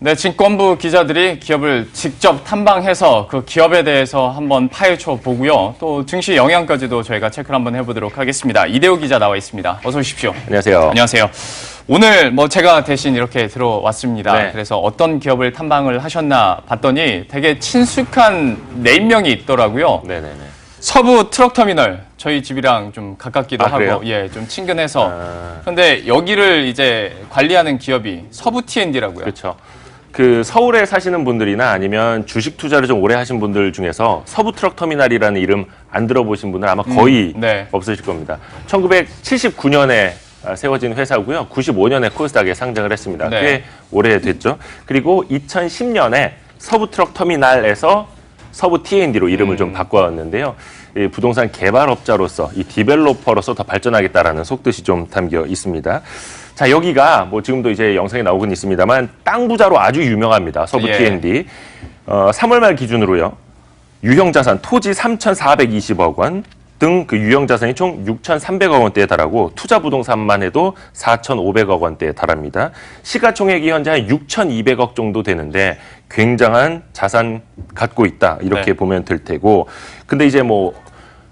네, 증권부 기자들이 기업을 직접 탐방해서 그 기업에 대해서 한번 파헤쳐 보고요. 또 증시 영향까지도 저희가 체크를 한번 해보도록 하겠습니다. 이대호 기자 나와 있습니다. 어서 오십시오. 안녕하세요. 안녕하세요. 오늘 제가 대신 이렇게 들어왔습니다. 네. 그래서 어떤 기업을 탐방을 하셨나 봤더니 되게 친숙한 네임명이 있더라고요. 네네네. 서부 트럭터미널, 저희 집이랑 좀 가깝기도 하고, 그래요? 예, 좀 친근해서. 그런데 여기를 이제 관리하는 기업이 서부 T&D라고요. 그렇죠. 그 서울에 사시는 분들이나 아니면 주식 투자를 좀 오래 하신 분들 중에서 서부 트럭터미널이라는 이름 안 들어보신 분은 아마 거의 네. 없으실 겁니다. 1979년에 세워진 회사고요. 95년에 코스닥에 상장을 했습니다. 네. 꽤 오래됐죠. 그리고 2010년에 서부 트럭터미널에서 서부 T&D로 이름을 좀 바꿨는데요. 이 부동산 개발업자로서 이 디벨로퍼로서 더 발전하겠다라는 속뜻이 좀 담겨 있습니다. 자, 여기가 지금도 이제 영상에 나오곤 있습니다만 땅 부자로 아주 유명합니다. 서부 예. T&D. 3월 말 기준으로요. 유형 자산 토지 3,420억 원 등 그 유형 자산이 총 6,300억 원대에 달하고 투자 부동산만 해도 4,500억 원대에 달합니다. 시가총액이 현재 한 6,200억 정도 되는데 굉장한 자산 갖고 있다. 이렇게 네. 보면 될 테고. 근데 이제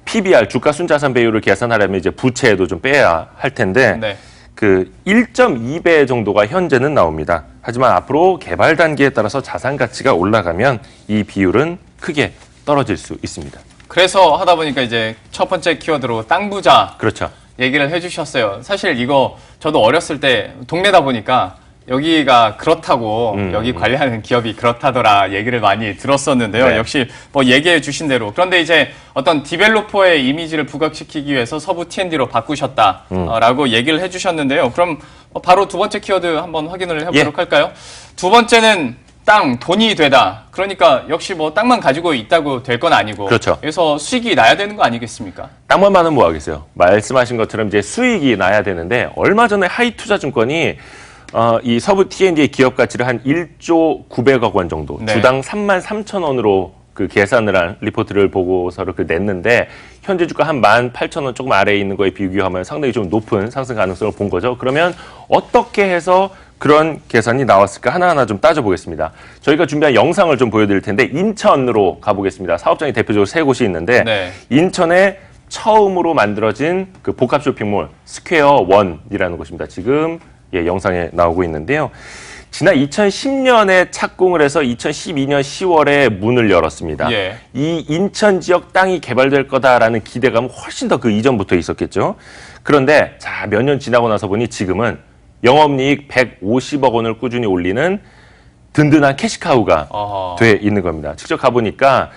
PBR 주가 순자산 배율을 계산하려면 이제 부채도 좀 빼야 할 텐데 네. 그 1.2배 정도가 현재는 나옵니다. 하지만 앞으로 개발 단계에 따라서 자산 가치가 올라가면 이 비율은 크게 떨어질 수 있습니다. 그래서 하다 보니까 이제 첫 번째 키워드로 땅 부자 그렇죠. 얘기를 해주셨어요. 사실 이거 저도 어렸을 때 동네다 보니까 여기가 그렇다고 여기 관리하는 기업이 그렇다더라 얘기를 많이 들었었는데요. 네. 역시 얘기해 주신 대로. 그런데 이제 어떤 디벨로퍼의 이미지를 부각시키기 위해서 서부 T&D로 바꾸셨다라고 얘기를 해 주셨는데요. 그럼 바로 두 번째 키워드 한번 확인을 해보도록 할까요? 두 번째는 땅, 돈이 되다. 그러니까 역시 땅만 가지고 있다고 될 건 아니고. 그렇죠. 그래서 수익이 나야 되는 거 아니겠습니까? 땅만 많으면 뭐 하겠어요. 말씀하신 것처럼 이제 수익이 나야 되는데 얼마 전에 하이투자증권이 이 서부 T&D의 기업 가치를 한 1조 900억 원 정도, 네. 주당 3만 3천 원으로 그 계산을 한 리포트를 보고서를 냈는데 현재 주가 한 18,000원 조금 아래에 있는 거에 비교하면 상당히 좀 높은 상승 가능성을 본 거죠. 그러면 어떻게 해서 그런 계산이 나왔을까 하나하나 좀 따져보겠습니다. 저희가 준비한 영상을 좀 보여드릴 텐데 인천으로 가보겠습니다. 사업장이 대표적으로 세 곳이 있는데 네. 인천에 처음으로 만들어진 그 복합 쇼핑몰 스퀘어 원이라는 곳입니다. 지금 영상에 나오고 있는데요. 지난 2010년에 착공을 해서 2012년 10월에 문을 열었습니다. 예. 이 인천 지역 땅이 개발될 거다라는 기대감은 훨씬 더 그 이전부터 있었겠죠. 그런데 몇 년 지나고 나서 보니 지금은 영업이익 150억 원을 꾸준히 올리는 든든한 캐시카우가 돼 있는 겁니다. 직접 가보니까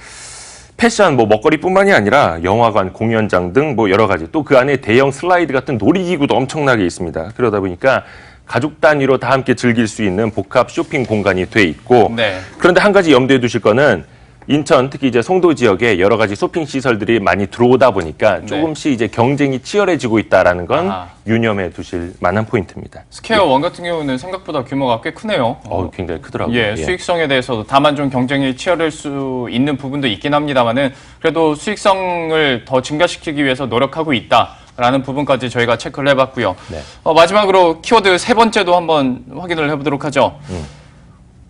패션, 먹거리뿐만이 아니라 영화관, 공연장 등 여러 가지 또 그 안에 대형 슬라이드 같은 놀이기구도 엄청나게 있습니다. 그러다 보니까 가족 단위로 다 함께 즐길 수 있는 복합 쇼핑 공간이 돼 있고 네. 그런데 한 가지 염두에 두실 거는 인천 특히 이제 송도 지역에 여러 가지 쇼핑 시설들이 많이 들어오다 보니까 조금씩 이제 경쟁이 치열해지고 있다라는 건 유념해 두실 만한 포인트입니다. 스퀘어 원 같은 경우는 생각보다 규모가 꽤 크네요. 굉장히 크더라고요. 예, 수익성에 대해서도 다만 좀 경쟁이 치열할 수 있는 부분도 있긴 합니다만은 그래도 수익성을 더 증가시키기 위해서 노력하고 있다라는 부분까지 저희가 체크를 해봤고요. 네. 마지막으로 키워드 세 번째도 한번 확인을 해보도록 하죠.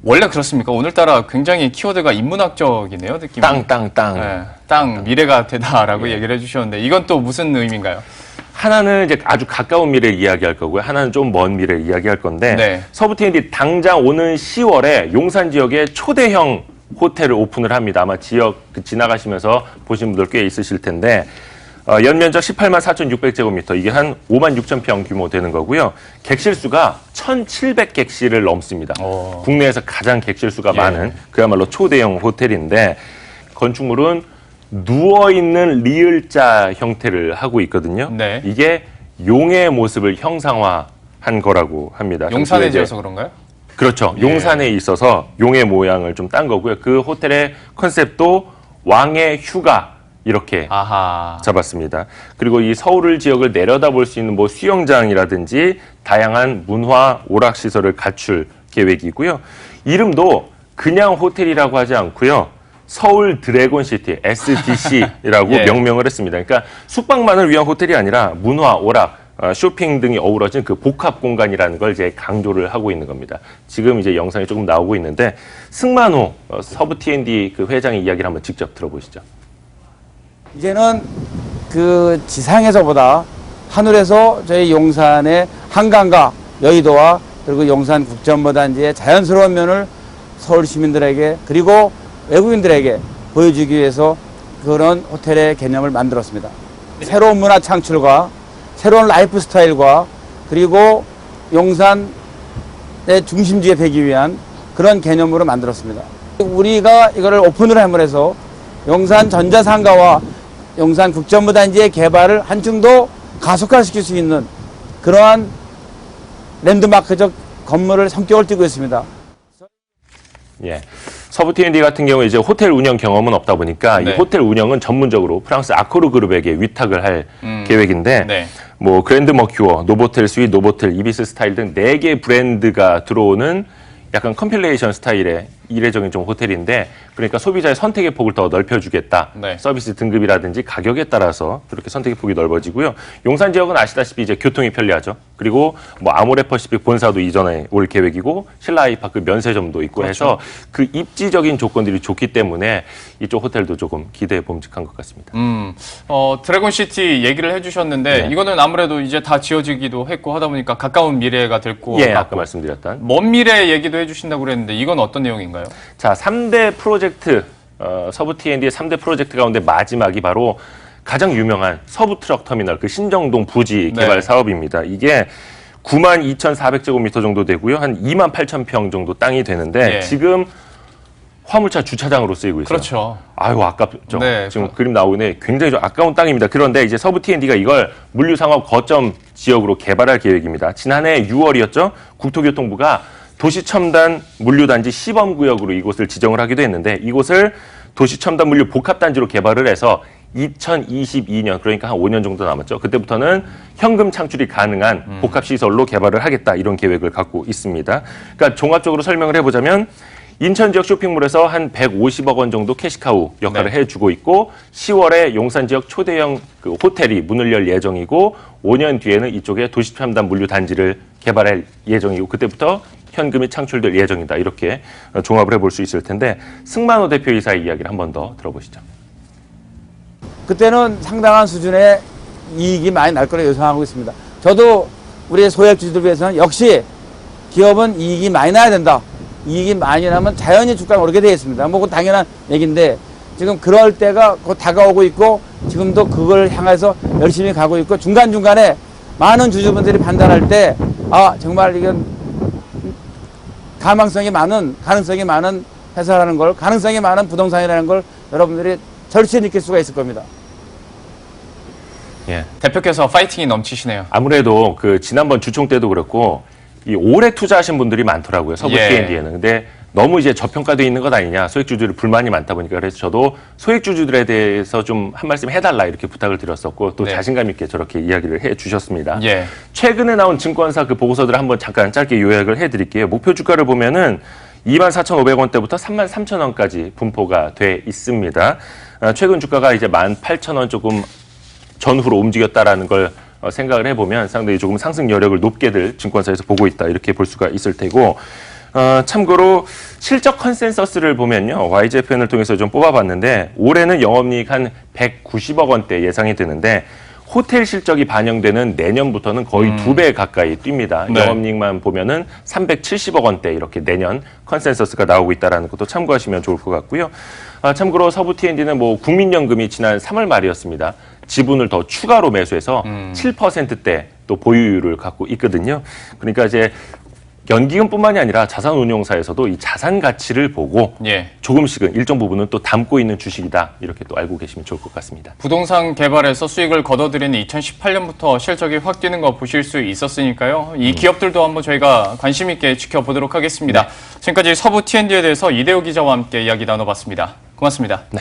원래 그렇습니까? 오늘따라 굉장히 키워드가 인문학적이네요, 느낌이. 땅. 네, 땅, 미래가 되다라고 얘기를 해주셨는데 이건 또 무슨 의미인가요? 하나는 이제 아주 가까운 미래를 이야기할 거고요. 하나는 좀 먼 미래를 이야기할 건데 네. 서부 T&D 당장 오는 10월에 용산 지역에 초대형 호텔을 오픈을 합니다. 아마 지역 지나가시면서 보신 분들 꽤 있으실 텐데 연면적 18만 4,600제곱미터, 이게 한 5만 6천 평 규모 되는 거고요. 객실수가 1,700객실을 넘습니다. 국내에서 가장 객실수가 많은 그야말로 초대형 호텔인데 건축물은 누워있는 리을자 형태를 하고 있거든요. 네. 이게 용의 모습을 형상화한 거라고 합니다. 용산에 지어서 그런가요? 그렇죠. 용산에 있어서 용의 모양을 좀 딴 거고요. 그 호텔의 컨셉도 왕의 휴가 이렇게 잡았습니다. 그리고 이 서울 지역을 내려다볼 수 있는 수영장이라든지 다양한 문화 오락시설을 갖출 계획이고요. 이름도 그냥 호텔이라고 하지 않고요. 서울 드래곤시티, SDC라고 명명을 했습니다. 그러니까 숙박만을 위한 호텔이 아니라 문화, 오락, 쇼핑 등이 어우러진 그 복합 공간이라는 걸 이제 강조를 하고 있는 겁니다. 지금 이제 영상이 조금 나오고 있는데 승만호 서부 T&D 그 회장의 이야기를 한번 직접 들어보시죠. 이제는 그 지상에서보다 하늘에서 저희 용산의 한강과 여의도와 그리고 용산 국제업무단지의 자연스러운 면을 서울 시민들에게 그리고 외국인들에게 보여주기 위해서 그런 호텔의 개념을 만들었습니다. 새로운 문화 창출과 새로운 라이프 스타일과 그리고 용산의 중심지에 되기 위한 그런 개념으로 만들었습니다. 우리가 이거를 오픈을 함으로써 용산 전자상가와 용산 국제업무단지의 개발을 한층 더 가속화시킬 수 있는 그러한 랜드마크적 건물을 성격을 띠고 있습니다. 예. 서부 T&D 같은 경우에 이제 호텔 운영 경험은 없다 보니까 네. 이 호텔 운영은 전문적으로 프랑스 아코르 그룹에게 위탁을 할 계획인데 네. 뭐 그랜드 머큐어, 노보텔 스윗, 노보텔, 이비스 스타일 등 4개 브랜드가 들어오는 약간 컴필레이션 스타일의 이례적인 좀 호텔인데 그러니까 소비자의 선택의 폭을 더 넓혀주겠다. 네. 서비스 등급이라든지 가격에 따라서 그렇게 선택의 폭이 넓어지고요. 용산 지역은 아시다시피 이제 교통이 편리하죠. 그리고 뭐 아모레퍼시픽 본사도 이전에 올 계획이고 신라 아이파크 면세점도 있고 그렇죠. 해서 그 입지적인 조건들이 좋기 때문에 이쪽 호텔도 조금 기대에 봄직한 것 같습니다. 드래곤시티 얘기를 해주셨는데 네. 이거는 아무래도 이제 다 지어지기도 했고 하다 보니까 가까운 미래가 될 것 예, 같고 아까 말씀드렸던. 먼 미래 얘기도 해주신다고 그랬는데 이건 어떤 내용인가요? 자, 3대 프로젝트, 서부 T&D의 3대 프로젝트 가운데 마지막이 바로 가장 유명한 서부 트럭 터미널, 그 신정동 부지 개발 네. 사업입니다. 이게 92,400제곱미터 정도 되고요. 한 28,000평 정도 땅이 되는데 예. 지금 화물차 주차장으로 쓰이고 있어요. 그렇죠. 아유, 아깝죠. 네, 지금 그림 나오네. 굉장히 좀 아까운 땅입니다. 그런데 이제 서부 T&D가 이걸 물류상업 거점 지역으로 개발할 계획입니다. 지난해 6월이었죠. 국토교통부가 도시첨단 물류단지 시범구역으로 이곳을 지정을 하기도 했는데 이곳을 도시첨단 물류 복합단지로 개발을 해서 2022년 그러니까 한 5년 정도 남았죠. 그때부터는 현금 창출이 가능한 복합시설로 개발을 하겠다 이런 계획을 갖고 있습니다. 그러니까 종합적으로 설명을 해보자면 인천 지역 쇼핑몰에서 한 150억 원 정도 캐시카우 역할을 네. 해주고 있고 10월에 용산 지역 초대형 그 호텔이 문을 열 예정이고 5년 뒤에는 이쪽에 도시첨단 물류 단지를 개발할 예정이고 그때부터 현금이 창출될 예정이다. 이렇게 종합을 해볼 수 있을 텐데 승만호 대표이사의 이야기를 한 번 더 들어보시죠. 그때는 상당한 수준의 이익이 많이 날 거라 예상하고 있습니다. 저도 우리 소액주주들 위해서는 역시 기업은 이익이 많이 나야 된다. 이익이 많이 나면 자연히 주가가 오르게 되어 있습니다. 뭐 그건 당연한 얘기인데 지금 그럴 때가 곧 다가오고 있고 지금도 그걸 향해서 열심히 가고 있고 중간중간에 많은 주주분들이 판단할 때 아 정말 이건 가능성이 많은 회사라는 걸, 가능성이 많은 부동산이라는 걸 여러분들이 절실히 느낄 수가 있을 겁니다. 예. 대표께서 파이팅이 넘치시네요. 아무래도 그 지난번 주총 때도 그렇고 이 오래 투자하신 분들이 많더라고요. 서부 예. T&D에는. 근데 너무 이제 저평가되어 있는 것 아니냐. 소액주주들 불만이 많다 보니까 그래서 저도 소액주주들에 대해서 좀 한 말씀 해달라 이렇게 부탁을 드렸었고 또 네. 자신감 있게 저렇게 이야기를 해 주셨습니다. 예. 최근에 나온 증권사 그 보고서들을 한번 잠깐 짧게 요약을 해드릴게요. 목표 주가를 보면은 24,500원대부터 33,000원까지 분포가 돼 있습니다. 최근 주가가 이제 18,000원 조금 전후로 움직였다라는 걸 생각을 해보면 상당히 조금 상승 여력을 높게들 증권사에서 보고 있다 이렇게 볼 수가 있을 테고 참고로 실적 컨센서스를 보면요. YGFN을 통해서 좀 뽑아봤는데 올해는 영업이익 한 190억 원대 예상이 되는데 호텔 실적이 반영되는 내년부터는 거의 2배 가까이 뜁니다. 네. 영업이익만 보면은 370억 원대 이렇게 내년 컨센서스가 나오고 있다는 것도 참고하시면 좋을 것 같고요. 참고로 서부 T&D는 뭐 국민연금이 지난 3월 말이었습니다. 지분을 더 추가로 매수해서 7%대 또 보유율을 갖고 있거든요. 그러니까 이제 연기금뿐만이 아니라 자산운용사에서도 이 자산 가치를 보고 예. 조금씩은 일정 부분은 또 담고 있는 주식이다. 이렇게 또 알고 계시면 좋을 것 같습니다. 부동산 개발에서 수익을 거둬들이는 2018년부터 실적이 확 뛰는 거 보실 수 있었으니까요. 이 기업들도 한번 저희가 관심 있게 지켜보도록 하겠습니다. 지금까지 서부 T&D에 대해서 이대호 기자와 함께 이야기 나눠봤습니다. 고맙습니다. 네.